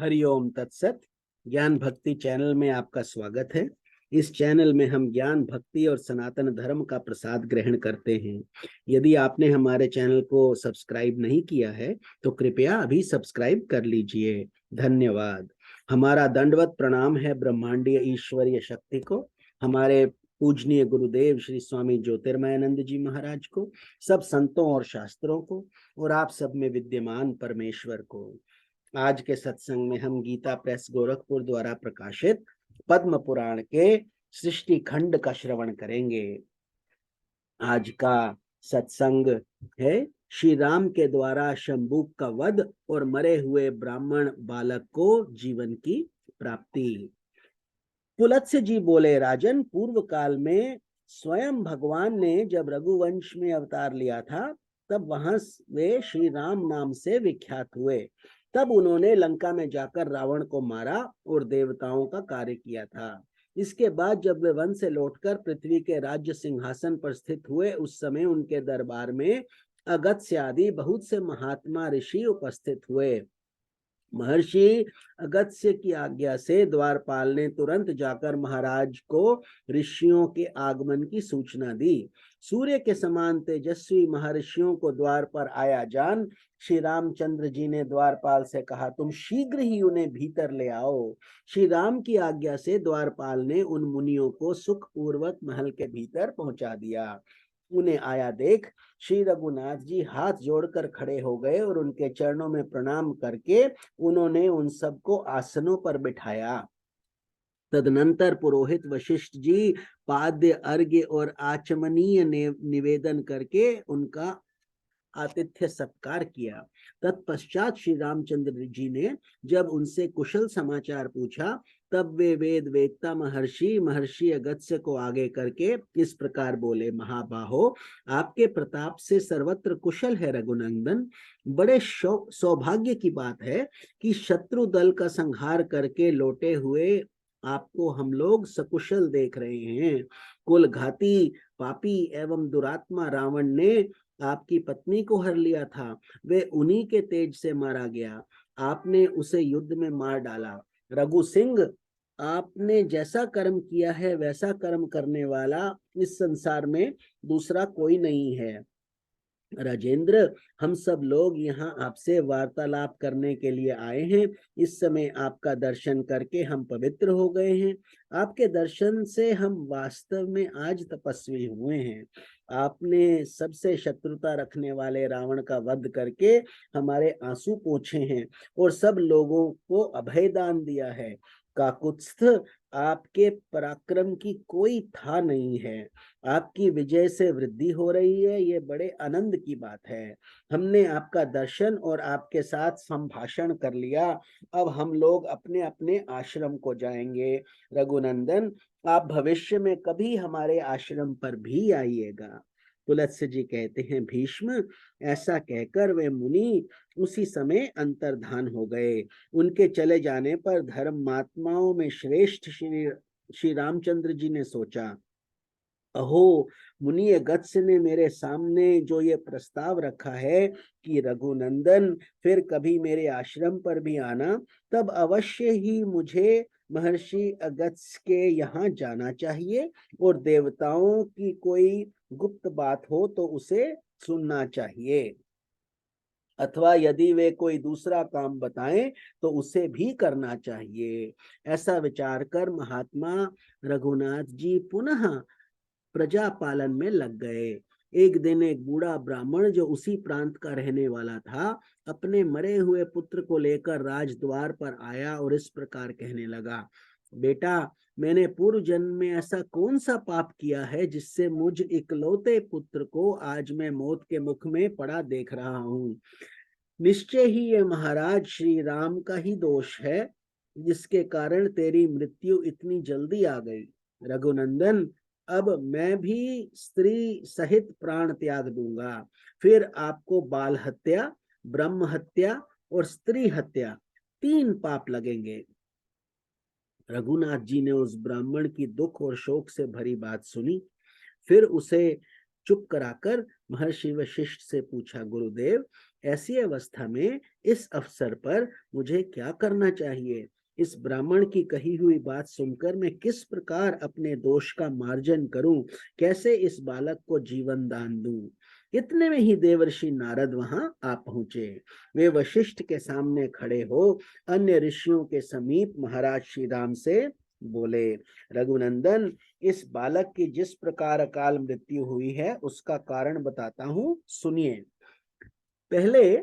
हरिओम तत्सत। ज्ञान भक्ति चैनल में आपका स्वागत है। इस चैनल में हम ज्ञान भक्ति और सनातन धर्म का प्रसाद ग्रहण करते हैं। यदि आपने हमारे चैनल को सब्सक्राइब नहीं किया है तो कृपया अभी सब्सक्राइब कर लीजिए। धन्यवाद। हमारा दंडवत प्रणाम है ब्रह्मांडीय ईश्वरीय शक्ति को, हमारे पूजनीय गुरुदेव श्री स्वामी ज्योतिर्मयानंद जी महाराज को, सब संतों और शास्त्रों को, और आप सब में विद्यमान परमेश्वर को। आज के सत्संग में हम गीता प्रेस गोरखपुर द्वारा प्रकाशित पद्म पुराण के सृष्टि खंड का श्रवण करेंगे। आज का सत्संग है श्री राम के द्वारा शंबुक का वध और मरे हुए ब्राह्मण बालक को जीवन की प्राप्ति। पुलत्स्य जी बोले, राजन, पूर्व काल में स्वयं भगवान ने जब रघुवंश में अवतार लिया था तब वहां वे श्री राम नाम से विख्यात हुए। तब उन्होंने लंका में जाकर रावण को मारा और देवताओं का कार्य किया था। इसके बाद जब वे वन से लौटकर पृथ्वी के राज्य सिंहासन पर स्थित हुए, उस समय उनके दरबार में अगस्त्य आदि बहुत से महात्मा ऋषि उपस्थित हुए। महर्षि अगस्त्य की आज्ञा से द्वारपाल ने तुरंत जाकर महाराज को ऋषियों के आगमन की सूचना दी। सूर्य के समान तेजस्वी महर्षियों को द्वार पर आया जान श्री रामचंद्र जी ने द्वारपाल से कहा, तुम शीघ्र ही उन्हें भीतर ले आओ। श्री राम की आज्ञा से द्वारपाल ने उन मुनियों को सुखपूर्वक महल के भीतर पहुंचा दिया। उन्हें आया देख श्री रघुनाथ जी हाथ जोड़कर खड़े हो गए और उनके चरणों में प्रणाम करके उन्होंने उन सबको आसनों पर बिठाया। तदनंतर पुरोहित वशिष्ठ जी पाद्य अर्घ्य और आचमनीय निवेदन करके उनका आतिथ्य सत्कार किया। तत्पश्चात श्री रामचंद्र जी ने जब उनसे कुशल समाचार पूछा तब वे वेद वेदता महर्षि अगस्त्य को आगे करके इस प्रकार बोले, महाबाहो, आपके प्रताप से सर्वत्र कुशल है रघुनंदन। बड़े सौभाग्य की बात है कि शत्रु दल का संहार करके लौटे हुए आपको हम लोग सकुशल देख रहे हैं। कुल घाती पापी एवं दुरात्मा रावण ने आपकी पत्नी को हर लिया था, वे उन्हीं के तेज से मारा गया। आपने उसे युद्ध में मार डाला। रघु सिंह, आपने जैसा कर्म किया है वैसा कर्म करने वाला इस संसार में दूसरा कोई नहीं है। राजेंद्र, हम सब लोग यहाँ आपसे वार्तालाप करने के लिए आए हैं। इस समय आपका दर्शन करके हम पवित्र हो गए हैं। आपके दर्शन से हम वास्तव में आज तपस्वी हुए हैं। आपने सबसे शत्रुता रखने वाले रावण का वध करके हमारे आंसू पोंछे हैं और सब लोगों को अभय दान दिया है। काकुत्स्थ, आपके पराक्रम की कोई था नहीं है। आपकी विजय से वृद्धि हो रही है, ये बड़े आनंद की बात है। हमने आपका दर्शन और आपके साथ संभाषण कर लिया। अब हम लोग अपने अपने आश्रम को जाएंगे। रघुनंदन, आप भविष्य में कभी हमारे आश्रम पर भी आइएगा। पुलत्स्य जी कहते हैं, भीष्म, ऐसा कहकर वे मुनि उसी समय अंतर्धान हो गए। उनके चले जाने पर धर्मात्माओं में श्रेष्ठ श्री रामचंद्र जी ने सोचा, अहो, मुनि अगस्त्य ने मेरे सामने जो ये प्रस्ताव रखा है कि रघुनंदन फिर कभी मेरे आश्रम पर भी आना, तब अवश्य ही मुझे महर्षि अगस्त्य के यहाँ जाना चाहिए और देवताओं की कोई गुप्त बात हो तो उसे सुनना चाहिए, अथवा यदि वे कोई दूसरा काम बताएं तो उसे भी करना चाहिए। ऐसा विचार कर महात्मा रघुनाथ जी पुनः प्रजा पालन में लग गए। एक दिन एक बूढ़ा ब्राह्मण जो उसी प्रांत का रहने वाला था अपने मरे हुए पुत्र को लेकर राजद्वार पर आया और इस प्रकार कहने लगा, बेटा, मैंने पूर्व जन्म में ऐसा कौन सा पाप किया है जिससे मुझ इकलौते पुत्र को आज मैं मौत के मुख में पड़ा देख रहा हूँ। निश्चय ही ये महाराज श्री राम का ही दोष है जिसके कारण तेरी मृत्यु इतनी जल्दी आ गई। रघुनंदन, अब मैं भी स्त्री सहित प्राण त्याग दूंगा। फिर आपको बाल हत्या, ब्रह्म हत्या और स्त्री हत्या 3 पाप लगेंगे। रघुनाथ जी ने उस ब्राह्मण की दुख और शोक से भरी बात सुनी। फिर उसे चुप कराकर महर्षि वशिष्ठ से पूछा, गुरुदेव, ऐसी अवस्था में इस अवसर पर मुझे क्या करना चाहिए? इस ब्राह्मण की कही हुई बात सुनकर मैं किस प्रकार अपने दोष का मार्जन करूं? कैसे इस बालक को जीवन दान दूं? इतने में ही देवर्षि नारद वहां आ पहुंचे। वे वशिष्ठ के सामने खड़े हो अन्य ऋषियों के समीप महाराज श्री राम से बोले, रघुनंदन, इस बालक की जिस प्रकार अकाल मृत्यु हुई है उसका कारण बताता हूं, सुनिए। पहले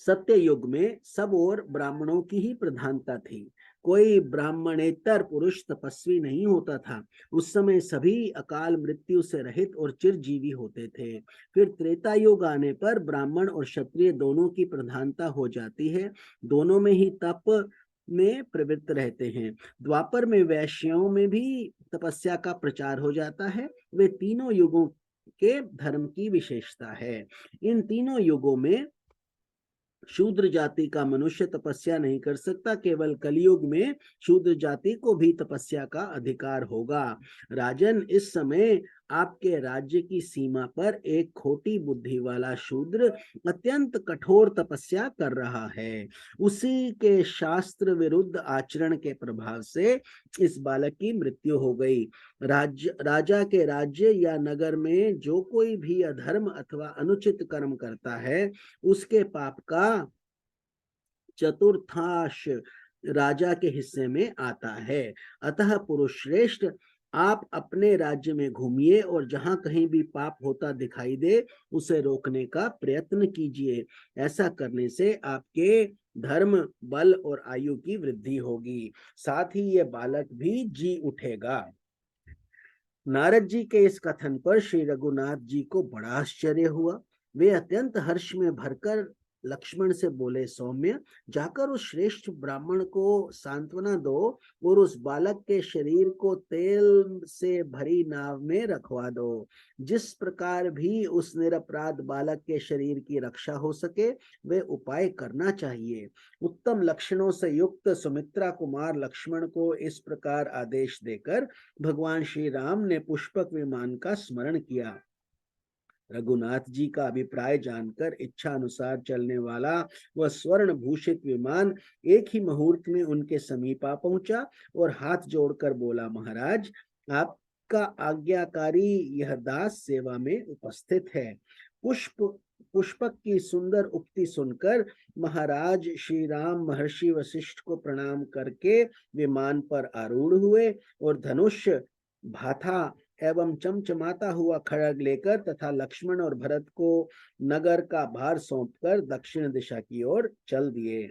सत्य युग में सब और ब्राह्मणों की ही प्रधानता थी। कोई ब्राह्मणेतर पुरुष तपस्वी नहीं होता था। उस समय सभी अकाल मृत्यु से रहित और चिरजीवी होते थे। फिर त्रेता युग आने पर ब्राह्मण और क्षत्रिय दोनों की प्रधानता हो जाती है। दोनों में ही तप में प्रवृत्त रहते हैं। द्वापर में वैश्यों में भी तपस्या का प्रचार हो जाता है। वे तीनों युगों के धर्म की विशेषता है। इन तीनों युगों में शूद्र जाति का मनुष्य तपस्या नहीं कर सकता। केवल कलयुग में शूद्र जाति को भी तपस्या का अधिकार होगा। राजन, इस समय आपके राज्य की सीमा पर एक खोटी बुद्धि वाला शूद्र अत्यंत कठोर तपस्या कर रहा है। उसी के शास्त्र विरुद्ध आचरण के प्रभाव से इस बालक की मृत्यु हो गई। राजा के राज्य या नगर में जो कोई भी अधर्म अथवा अनुचित कर्म करता है, उसके पाप का चतुर्थांश राजा के हिस्से में आता है। अतः पुरुष श्रेष्ठ, आप अपने राज्य में घूमिए और जहां कहीं भी पाप होता दिखाई दे उसे रोकने का प्रयत्न कीजिए। ऐसा करने से आपके धर्म, बल और आयु की वृद्धि होगी। साथ ही ये बालक भी जी उठेगा। नारद जी के इस कथन पर श्री रघुनाथ जी को बड़ा आश्चर्य हुआ। वे अत्यंत हर्ष में भरकर लक्ष्मण से बोले, सौम्य, जाकर उस श्रेष्ठ ब्राह्मण को सांत्वना दो और उस बालक के शरीर को तेल से भरी नाव में रखवा दो। जिस प्रकार भी उस निरपराध बालक के शरीर की रक्षा हो सके वे उपाय करना चाहिए। उत्तम लक्षणों से युक्त सुमित्रा कुमार लक्ष्मण को इस प्रकार आदेश देकर भगवान श्री राम ने पुष्पक विमान का स्मरण किया। रघुनाथ जी का अभिप्राय जानकर इच्छा अनुसार चलने वाला वह स्वर्ण भूषित विमान एक ही मुहूर्त में उनके समीप आ पहुंचा और हाथ जोड़कर बोला, महाराज, आपका आज्ञाकारी यह दास सेवा में उपस्थित है। पुष्पक की सुंदर उक्ति सुनकर महाराज श्री राम महर्षि वशिष्ठ को प्रणाम करके विमान पर आरूढ़ हुए और धनुष, भाथा एवं चमचमाता हुआ खड्ग लेकर तथा लक्ष्मण और भरत को नगर का भार सौंपकर दक्षिण दिशा की ओर चल दिए।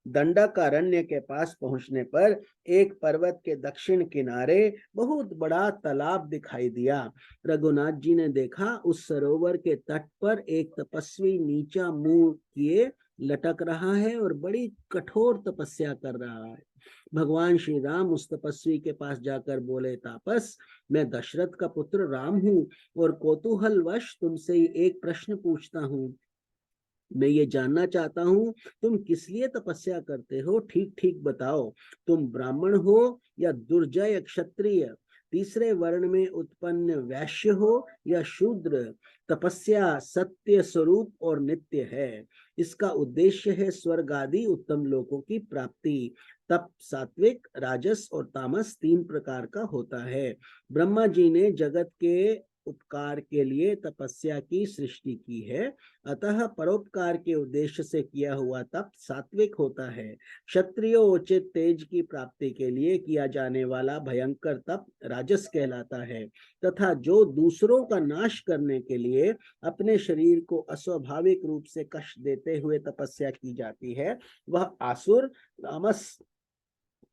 दंडकारण्य के पास पहुंचने पर एक पर्वत के दक्षिण किनारे बहुत बड़ा तालाब दिखाई दिया। रघुनाथ जी ने देखा उस सरोवर के तट पर एक तपस्वी नीचा मुंह किए लटक रहा है और बड़ी कठोर तपस्या कर रहा है। भगवान श्री राम उस तपस्वी के पास जाकर बोले, तापस, मैं दशरथ का पुत्र राम हूँ और कौतूहलवश तुमसे एक प्रश्न पूछता हूँ। मैं ये जानना चाहता हूँ तुम किस लिए तपस्या करते हो, ठीक ठीक बताओ। तुम ब्राह्मण हो या दुर्जय क्षत्रिय, तीसरे वर्ण में उत्पन्न वैश्य हो या शूद्र? तपस्या सत्य स्वरूप और नित्य है। इसका उद्देश्य है स्वर्ग आदि उत्तम लोकों की प्राप्ति। तप सात्विक, राजस और तामस तीन प्रकार का होता है। ब्रह्मा जी ने जगत के उपकार के लिए तपस्या की सृष्टि की है। अतः परोपकार के उद्देश्य से किया हुआ तप सात्विक होता है। क्षत्रियो उचित तेज की प्राप्ति के लिए किया जाने वाला भयंकर तप राजस कहलाता है तथा जो दूसरों का नाश करने के लिए अपने शरीर को अस्वाभाविक रूप से कष्ट देते हुए तपस्या की जाती है वह आसुर तामस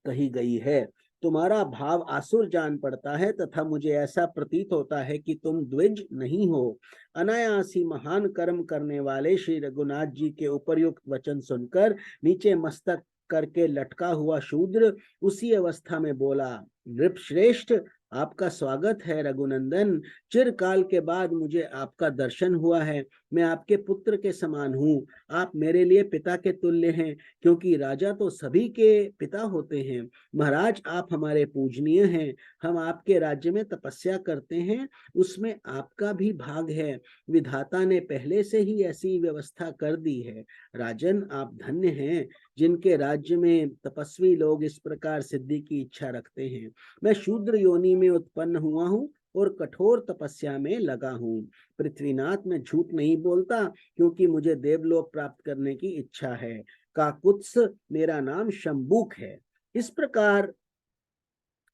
कही गई है। तुम्हारा भाव आसुर जान पड़ता है तथा मुझे ऐसा प्रतीत होता है कि तुम द्विज नहीं हो। अनायासी महान कर्म करने वाले श्री रघुनाथ जी के उपर्युक्त वचन सुनकर नीचे मस्तक करके लटका हुआ शूद्र उसी अवस्था में बोला, नृप श्रेष्ठ, आपका स्वागत है रघुनंदन। चिरकाल के बाद मुझे आपका दर्शन हुआ है। मैं आपके पुत्र के समान हूँ, आप मेरे लिए पिता के तुल्य हैं, क्योंकि राजा तो सभी के पिता होते हैं। महाराज, आप हमारे पूजनीय हैं, हम आपके राज्य में तपस्या करते हैं, उसमें आपका भी भाग है। विधाता ने पहले से ही ऐसी व्यवस्था कर दी है। राजन, आप धन्य हैं जिनके राज्य में तपस्वी लोग इस प्रकार सिद्धि की इच्छा रखते हैं। मैं शूद्र योनि में उत्पन्न हुआ हूँ और कठोर तपस्या में लगा हूँ। पृथ्वीनाथ, मैं झूठ नहीं बोलता, क्योंकि मुझे देवलोक प्राप्त करने की इच्छा है। काकुत्स मेरा नाम शंबुक है। इस प्रकार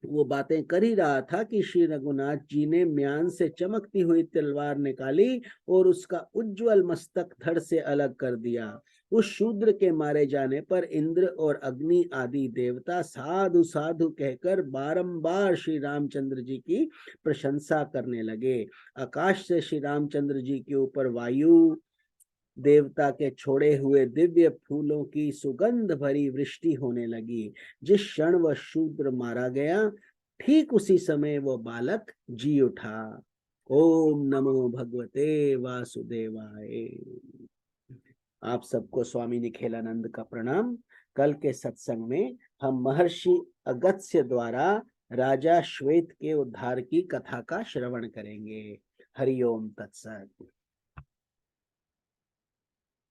वो बातें कर ही रहा था कि श्री रघुनाथ जी ने म्यान से चमकती हुई तलवार निकाली और उसका उज्जवल मस्तक धड़ से अलग कर दिया। उस शूद्र के मारे जाने पर इंद्र और अग्नि आदि देवता साधु साधु कहकर बारंबार श्री रामचंद्र जी की प्रशंसा करने लगे। आकाश से श्री रामचंद्र जी के ऊपर वायु देवता के छोड़े हुए दिव्य फूलों की सुगंध भरी वृष्टि होने लगी। जिस क्षण वह शूद्र मारा गया, ठीक उसी समय वह बालक जी उठा। ओम नमो भगवते वासुदेवाय। आप सबको स्वामी निखिलानंद का प्रणाम। कल के सत्संग में हम महर्षि अगस्त्य द्वारा राजा श्वेत के उद्धार की कथा का श्रवण करेंगे। हरि ओम तत्सत।